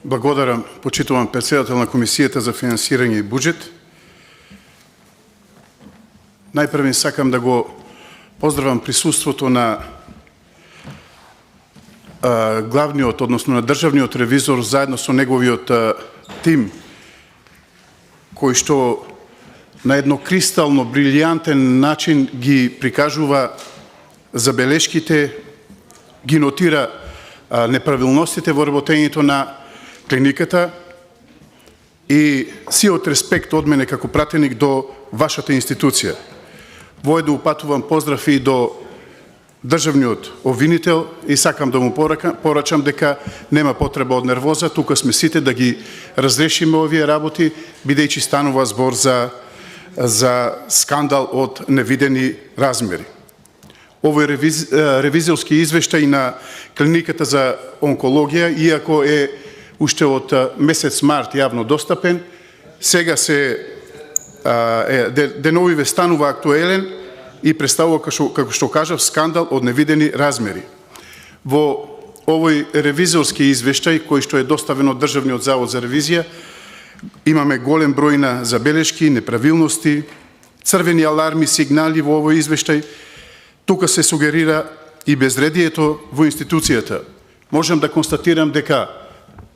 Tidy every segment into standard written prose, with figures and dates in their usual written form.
Благодарам, почитуван председател на Комисијата за финансирање и буџет. Најпрво сакам да го поздравам присуството на главниот, односно на државниот ревизор заедно со неговиот тим, кој што на едно кристално, брилијантен начин ги прикажува забелешките, ги нотира неправилностите во работењето на клиниката и сиот респект од мене како пратеник до вашата институција. Воедно упатувам поздрав и до државниот обвинител и сакам да му порачам дека нема потреба од нервоза, тука сме сите да ги разрешиме овие работи, бидејќи станува збор за скандал од невидени размери. Овој ревизорски извештај на клиниката за онкологија, иако е уште од месец март јавно достапен, сега деновиве станува актуелен и представува, како што кажав, скандал од невидени размери. Во овој ревизорски извештај, кој што е доставен од Државниот завод за ревизија, имаме голем број на забелешки, неправилности, црвени аларми, сигнали во овој извештај. Тука се сугерира и безредието во институцијата. Можам да констатирам дека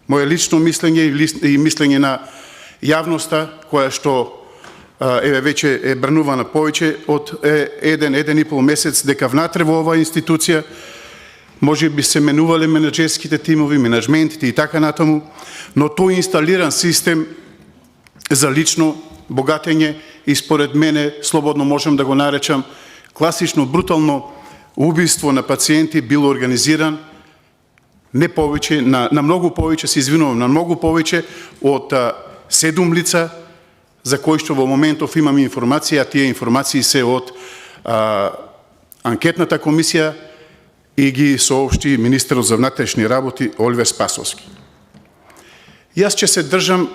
моје лично мислење и мислење на јавноста, која што веќе е брнувана повеќе од еден и пол месец, дека внатре во оваа институција може би се менувале менеджерските тимови, менеджментите и така натаму, но тој инсталиран систем за лично богатење и според мене, слободно можам да го наречам, класично брутално убиство на пациенти било организиран не повеќе, на многу повеќе, се извинувам, на многу повеќе од 7 лица, за кои што во моментов имаме информација, а тие информации се од анкетната комисија и ги соопшти министерот за внатрешни работи Оливер Спасовски. Јас ќе се држам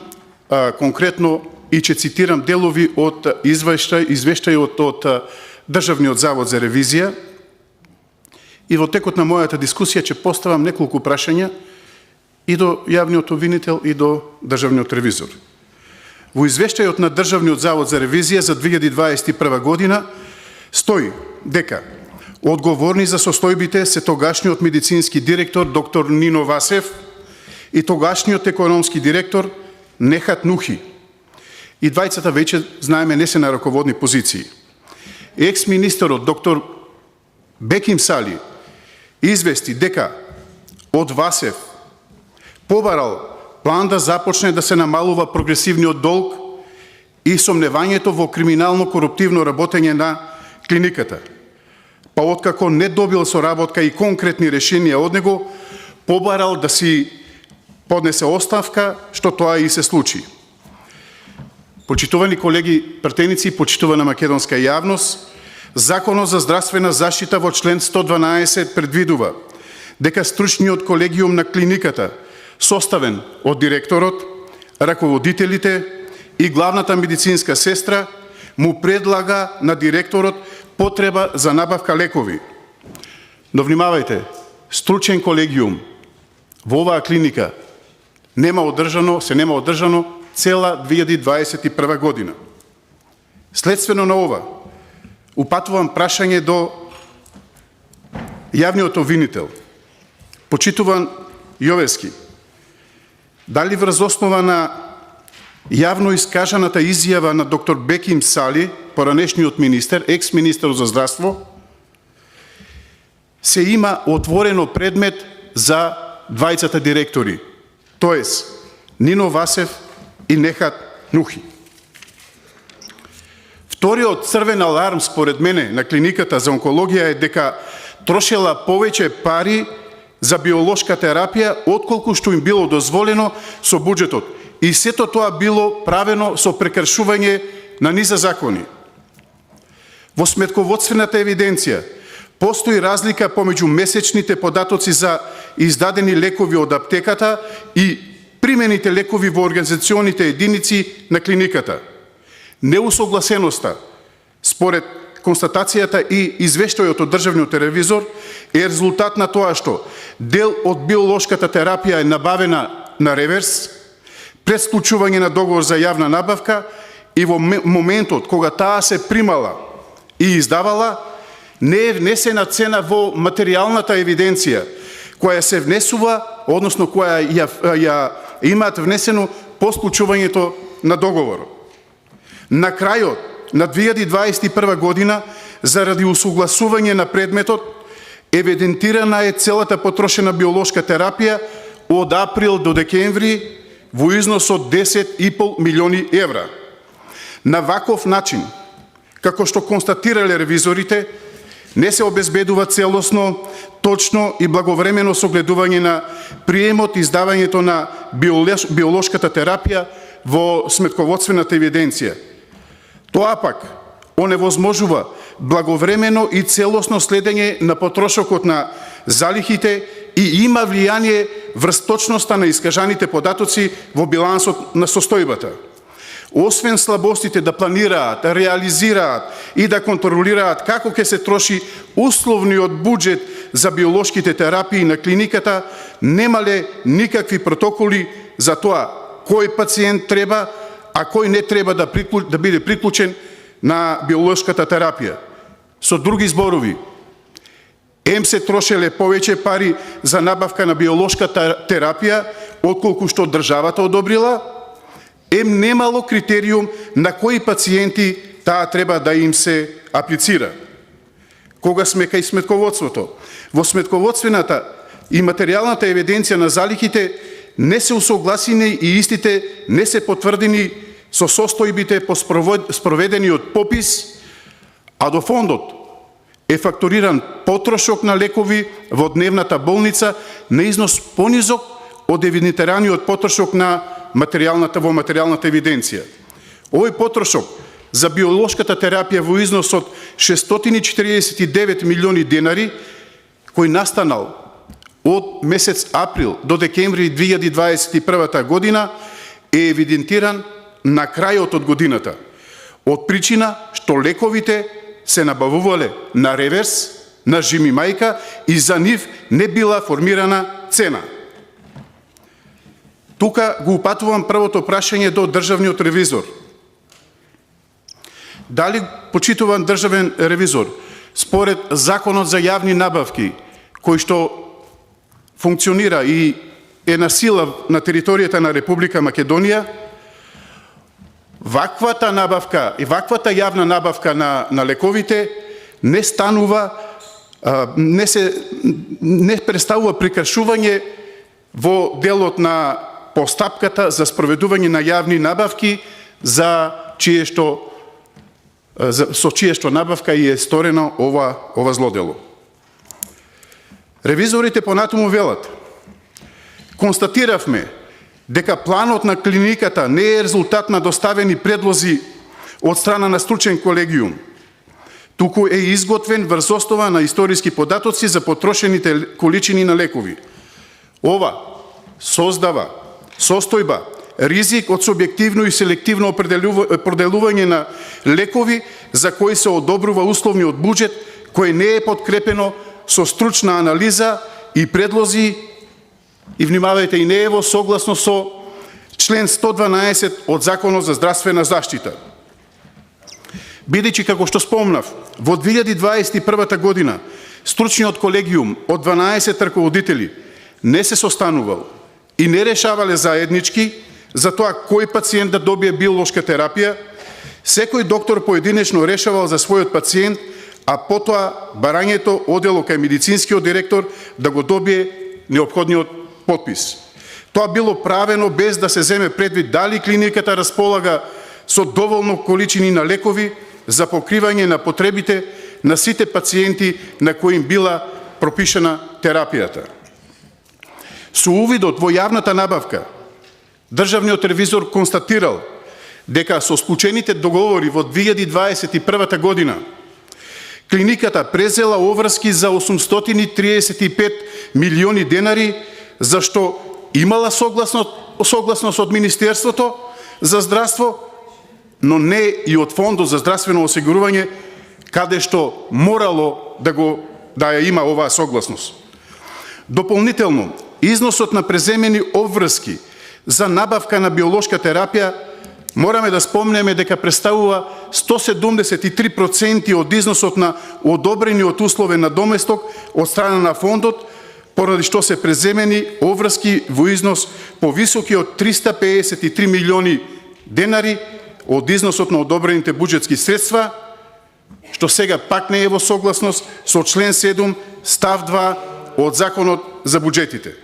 конкретно и ќе цитирам делови од извештајот од Државниот завод за ревизија и во текот на мојата дискусија ќе поставам неколку прашања и до јавниот обвинител и до државниот ревизор. Во извештајот на Државниот завод за ревизија за 2021 година стои дека одговорни за состојбите се тогашниот медицински директор доктор Нино Васев и тогашниот економски директор Нехат Нухи. И двајцата веќе знаеме не се на раководни позиции. Екс-министерот доктор Беким Сали извести дека од Васев побарал план да започне да се намалува прогресивниот долг и сомневањето во криминално-коруптивно работење на клиниката. Па откако не добил соработка и конкретни решенија од него, побарал да си поднесе оставка, што тоа и се случи. Почитувани колеги пратеници, почитувана македонска јавност, Законот за здравствена заштита во член 112 предвидува дека стручниот колегиум на клиниката, составен од директорот, раководителите и главната медицинска сестра, му предлага на директорот потреба за набавка лекови. Но внимавајте, стручен колегиум во оваа клиника нема одржано цела 2021 година. Следствено на ова, упатувам прашање до јавниот обвинител. Почитуван Јовески, дали врз основа на јавно искажаната изјава на доктор Беким Сали, поранешниот министер, екс-министер за здравство, се има отворено предмет за двајцата директори, тоест Нино Васев и Нехат Нухи. Вториот црвен аларм, според мене, на клиниката за онкологија е дека трошела повеќе пари за биолошка терапија, отколку што им било дозволено со буџетот. И сето тоа било правено со прекршување на низа закони. Во сметководствената евиденција постои разлика помеѓу месечните податоци за издадени лекови од аптеката и примените лекови во организационите единици на клиниката. Неусогласеноста, според констатацијата и извештајот од државниот ревизор, е резултат на тоа што дел од биолошката терапија е набавена на реверс, пред склучување на договор за јавна набавка и во моментот кога таа се примала и издавала, не е внесена цена во материјалната евиденција, која се внесува, односно која ја имаат внесено по склучувањето на договорот. На крајот на 2021 година, заради усогласување на предметот, евидентирана е целата потрошена биолошка терапија од април до декември во износ од 10,5 милиони евра. На ваков начин, како што констатирале ревизорите, не се обезбедува целосно, точно и благовремено согледување на приемот и издавањето на биолошката терапија во сметководствената евиденција. Тоа пак оневозможува благовремено и целосно следење на потрошокот на залихите и има влијание врз точноста на искажаните податоци во билансот на состојбата. Освен слабостите да планираат, реализираат и да контролираат како ќе се троши условниот буџет за биолошките терапии на клиниката, немале никакви протоколи за тоа кој пациент треба, а кој не треба да биде приклучен на биолошката терапија. Со други зборови, се трошеле повеќе пари за набавка на биолошка терапија, отколку што државата одобрила, немало критериум на кои пациенти таа треба да им се аплицира. Кога сме кај сметководството, во сметководствената и материјалната евиденција на залихите не се усогласени и истите не се потврдени со состојбите по спроведениот попис, а до фондот е факториран потрошок на лекови во дневната болница на износ понизок од евидентираниот потрошок на материјалната евиденција. Овој потрошок за биолошката терапија во износ од 649 милиони денари, кој настанал од месец април до декември 2021 година, е евидентиран на крајот од годината, од причина што лековите се набавувале на реверс, на жими мајка и за нив не била формирана цена. Тука го упатувам првото прашање до државниот ревизор. Дали, почитуван државен ревизор, според Законот за јавни набавки, кој што функционира и е на сила на територијата на Република Македонија, ваквата набавка и ваквата јавна набавка на лековите не станува, не представува прекршување во делот на постапката за спроведување на јавни набавки со чие што набавка е сторено ова злодело. Ревизорите понатаму велат: констатиравме дека планот на клиниката не е резултат на доставени предлози од страна на стручен колегиум, туку е изготвен врз основа на историски податоци за потрошените количини на лекови. Ова создава состојба, ризик од субјективно и селективно определување на лекови за кои се одобрува условниот буџет, кој не е подкрепено со стручна анализа и предлози, и внимавајте, и не е во согласно со член 112 од Законот за здравствена заштита. Бидејќи, како што спомнав, во 2021 година стручниот колегиум од 12 раководители не се состанувал и не решавале заеднички за тоа кој пациент да добие биолошка терапија, секој доктор поединечно решавал за својот пациент, а потоа барањето одело кај медицинскиот директор да го добие неопходниот потпис. Тоа било правено без да се земе предвид дали клиниката располага со доволно количини на лекови за покривање на потребите на сите пациенти на кои им била пропишана терапијата. Со увидот во јавната набавка, државниот ревизор констатирал дека со склучените договори во 2021 година клиниката презела оврски за 835 милиони денари, за што имала согласност од Министерството за здравство, но не и од Фондот за здравствено осигурување, каде што морало да ја има оваа согласност. Дополнително, износот на преземени обврски за набавка на биолошка терапија, мораме да спомнеме дека представува 173% од износот на одобрениот условен надоместок од страна на фондот, поради што се преземени обврски во износ повисоки од 353 милиони денари од износот на одобрените буџетски средства, што сега пак не е во согласност со член 7, став 2 од Законот за буџетите.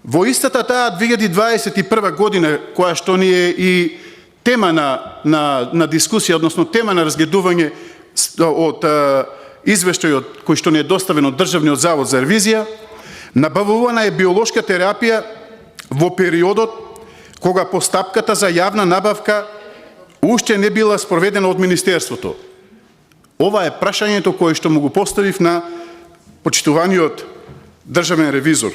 Во истата таа 2021 година, која што ни е и тема на дискусија, односно тема на разгледување од извештајот кој што ни е доставен од Државниот завод за ревизија, набавувана е биолошка терапија во периодот кога постапката за јавна набавка уште не била спроведена од Министерството. Ова е прашањето кое што му го поставив на почитуваниот државен ревизор.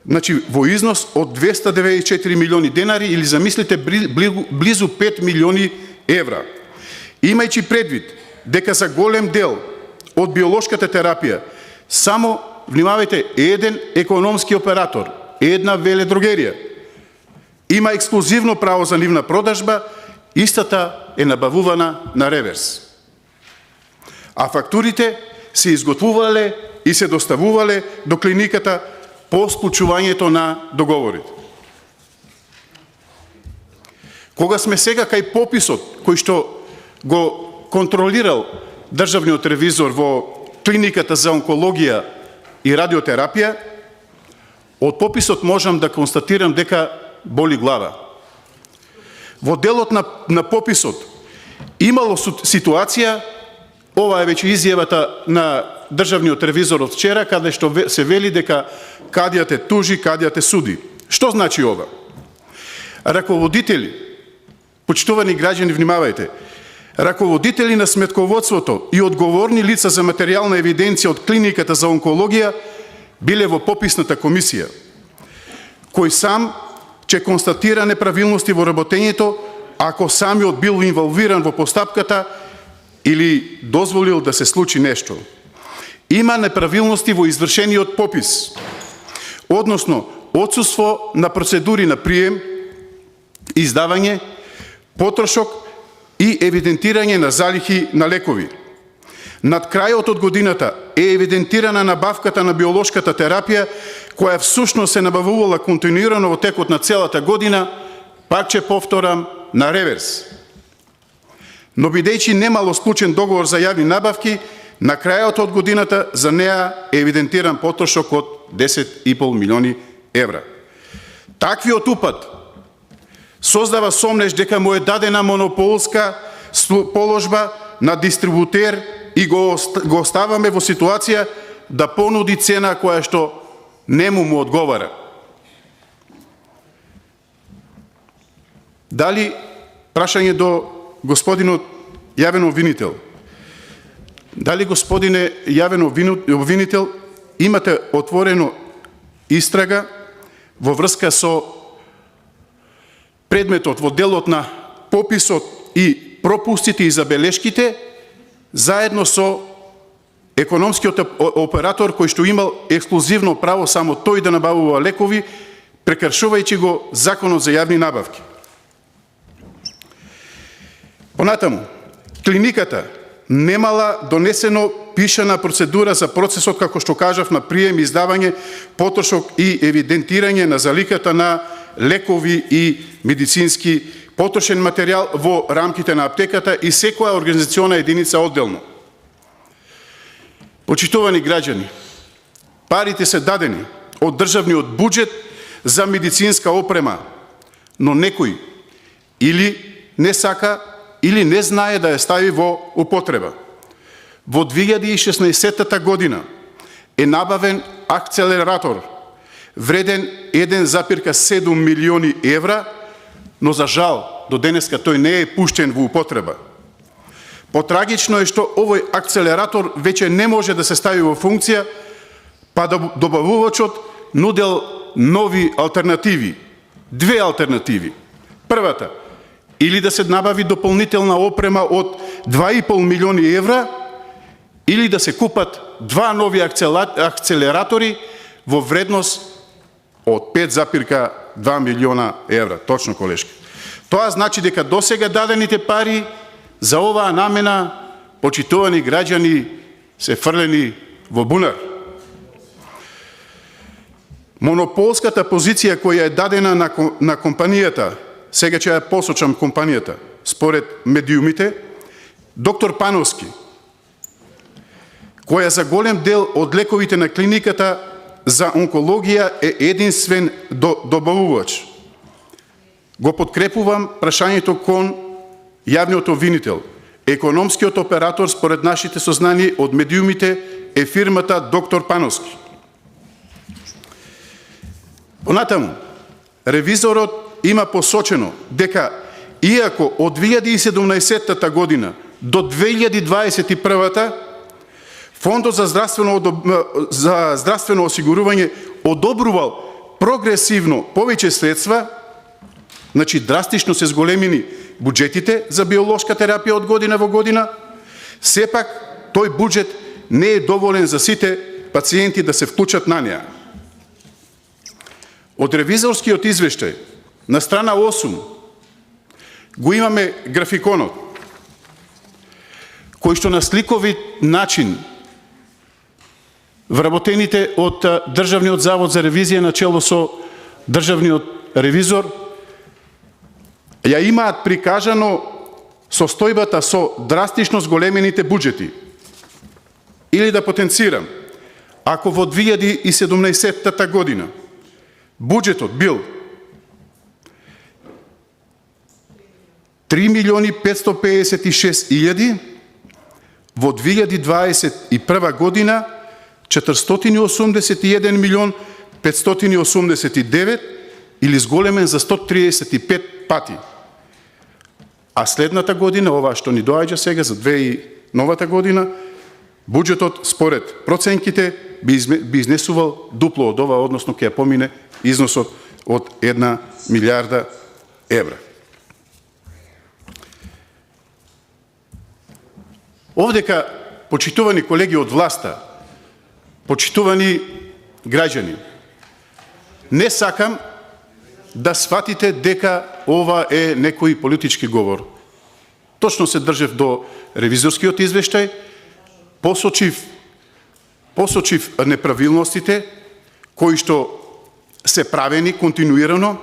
Значи, во износ од 294 милиони денари или замислите близу 5 милиони евра. Имајќи предвид дека за голем дел од биолошката терапија само, внимавајте, еден економски оператор, една веледрогерија има ексклузивно право за нивна продажба, истата е набавувана на реверс. А фактурите се изготвувале и се доставувале до клиниката по склучувањето на договорите. Кога сме сега кај пописот кој што го контролирал државниот ревизор во клиниката за онкологија и радиотерапија, од пописот можам да констатирам дека боли глава. Во делот на пописот имало ситуација, ова е веќе изјавата на државниот ревизор од вчера, каде што се вели дека кадијат е тужи, кадијат е суди. Што значи ова? Раководители, почитувани граѓани, внимавајте, раководители на сметководството и одговорни лица за материјална евиденција од клиниката за онкологија биле во пописната комисија, кој сам ќе констатира неправилности во работењето ако самиот бил инволвиран во постапката или дозволил да се случи нешто. Има неправилности во извршениот попис, односно отсуство на процедури на прием, издавање, потрошок и евидентирање на залихи на лекови. Над крајот од годината е евидентирана набавката на биолошката терапија, која всушност се набавувала континуирано во текот на целата година, пак ќе повторам, на реверс. Но бидејќи немало склучен договор за јавни набавки, на крајот од годината за неа е евидентиран потрошок од 10,5 милиони евра. Таквиот упад создава сомнеж дека му е дадена монополска положба на дистрибутер и го оставаме во ситуација да понуди цена која што нему му одговара. Дали, прашање до господинот јавен обвинител, дали господине јавен обвинител имате отворено истрага во врска со предметот во делот на пописот и пропустите и забелешките, заедно со економскиот оператор кој што имал ексклузивно право само тој да набавува лекови, прекршувајќи го Законот за јавни набавки. Понатаму, клиниката немала донесено пишана процедура за процесот, како што кажав, на прием, издавање, потрошок и евидентирање на заликата на лекови и медицински потрошен материјал во рамките на аптеката и секоја организациона единица одделно. Почитувани граѓани, парите се дадени од државниот буџет за медицинска опрема, но некој или не сака или не знае да ја стави во употреба. Во 2016 година е набавен акцелератор вреден 1,7 милиони евра, но за жал до денеска тој не е пуштен во употреба. Потрагично е што овој акцелератор веќе не може да се стави во функција, па добавувачот нудел нови алтернативи. Две алтернативи. Првата, или да се набави дополнителна опрема од 2,5 милиони евра, или да се купат два нови акцелератори во вредност од 5,2 милиона евра. Точно, колешки. Тоа значи дека досега дадените пари за оваа намена, почитувани граѓани, се фрлени во бунар. Монополската позиција која е дадена на компанијата, сега ќе ја посочам компанијата, според медиумите, доктор Пановски, која за голем дел од лековите на клиниката за онкологија е единствен добавувач. Го подкрепувам прашањето кон јавниот обвинител. Економскиот оператор според нашите сознани од медиумите е фирмата доктор Пановски. Понатаму, ревизорот има посочено дека иако од 2017 година до 2021 Фондот за здравствено осигурување одобрувал прогресивно повеќе средства, значи драстично се зголемени буџетите за биолошка терапија од година во година, сепак тој буџет не е доволен за сите пациенти да се вклучат на неа. Од ревизорскиот извештај на страна 8 го имаме графиконот, кој што на сликовит начин вработените од Државниот завод за ревизија на чело со државниот ревизор ја имаат прикажано состојбата со драстично зголемените буџети. Или да потенцирам, ако во 2017 година буџетот бил 3.556.000, во 2021 година 481.589.000 или зголемен за 135 пати. А следната година, ова што ни доаѓа сега за новата година, буџетот според проценките би изнесувал дупло од ова, односно ќе помине износот од 1 милиарда евра. Овдека, почитувани колеги од власта, почитувани граѓани, не сакам да сватите дека ова е некој политички говор. Точно се држев до ревизорскиот извештај, посочив неправилностите кои што се правени континуирано.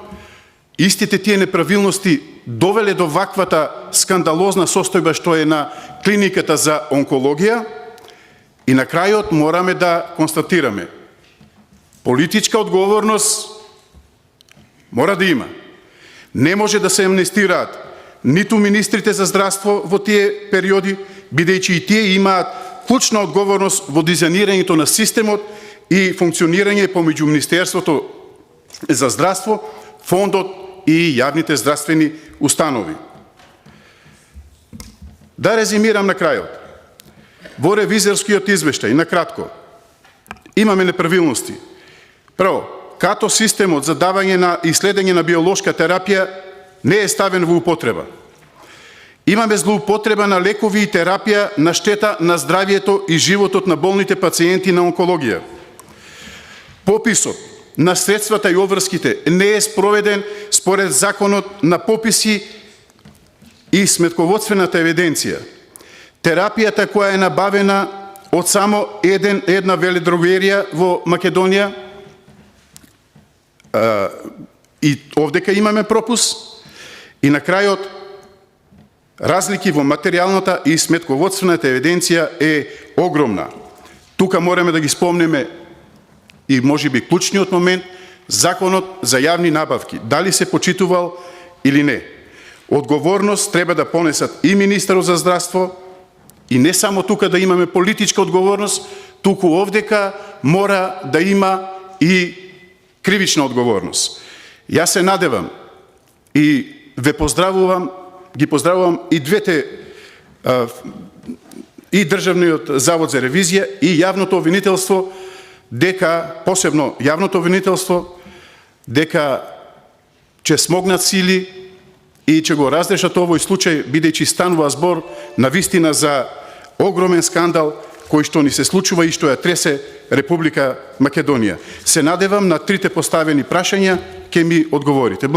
Истите тие неправилности довеле до ваквата скандалозна состојба што е на клиниката за онкологија и на крајот мораме да констатираме политичка одговорност мора да има. Не може да се амнестираат ниту министрите за здравство во тие периоди, бидејќи и тие имаат клучна одговорност во дизајнирањето на системот и функционирање помеѓу Министерството за здравство, фондот и јавните здравствени установи. Да резимирам на крајот. Во ревизорскиот извештај, на кратко, имаме неправилности. Прво, като системот за давање на и следење на биолошка терапија не е ставен во употреба. Имаме злоупотреба на лекови и терапија на штета на здравието и животот на болните пациенти на онкологија. Пописот на средствата и обврските не е спроведен според законот на пописи и сметководствената евиденција. Терапијата која е набавена од само една веледрогерија во Македонија, и овдека имаме пропуск, и на крајот разлики во материјалната и сметководствената евиденција е огромна. Тука мораме да ги спомнеме и можеби клучниот момент, законот за јавни набавки, дали се почитувал или не. Одговорност треба да понесат и министерот за здравство, и не само тука да имаме политичка одговорност, туку овдека мора да има и кривична одговорност. Јас се надевам и ве поздравувам, ги поздравувам и двете, и Државниот завод за ревизија и јавното обвинителство, дека, посебно јавното обвинителство, дека ќе смогнат сили и ќе го разрешат овој случај, бидејќи станува збор на вистина за огромен скандал кој што ни се случува и што ја тресе Република Македонија. Се надевам на трите поставени прашања ќе ми одговорите.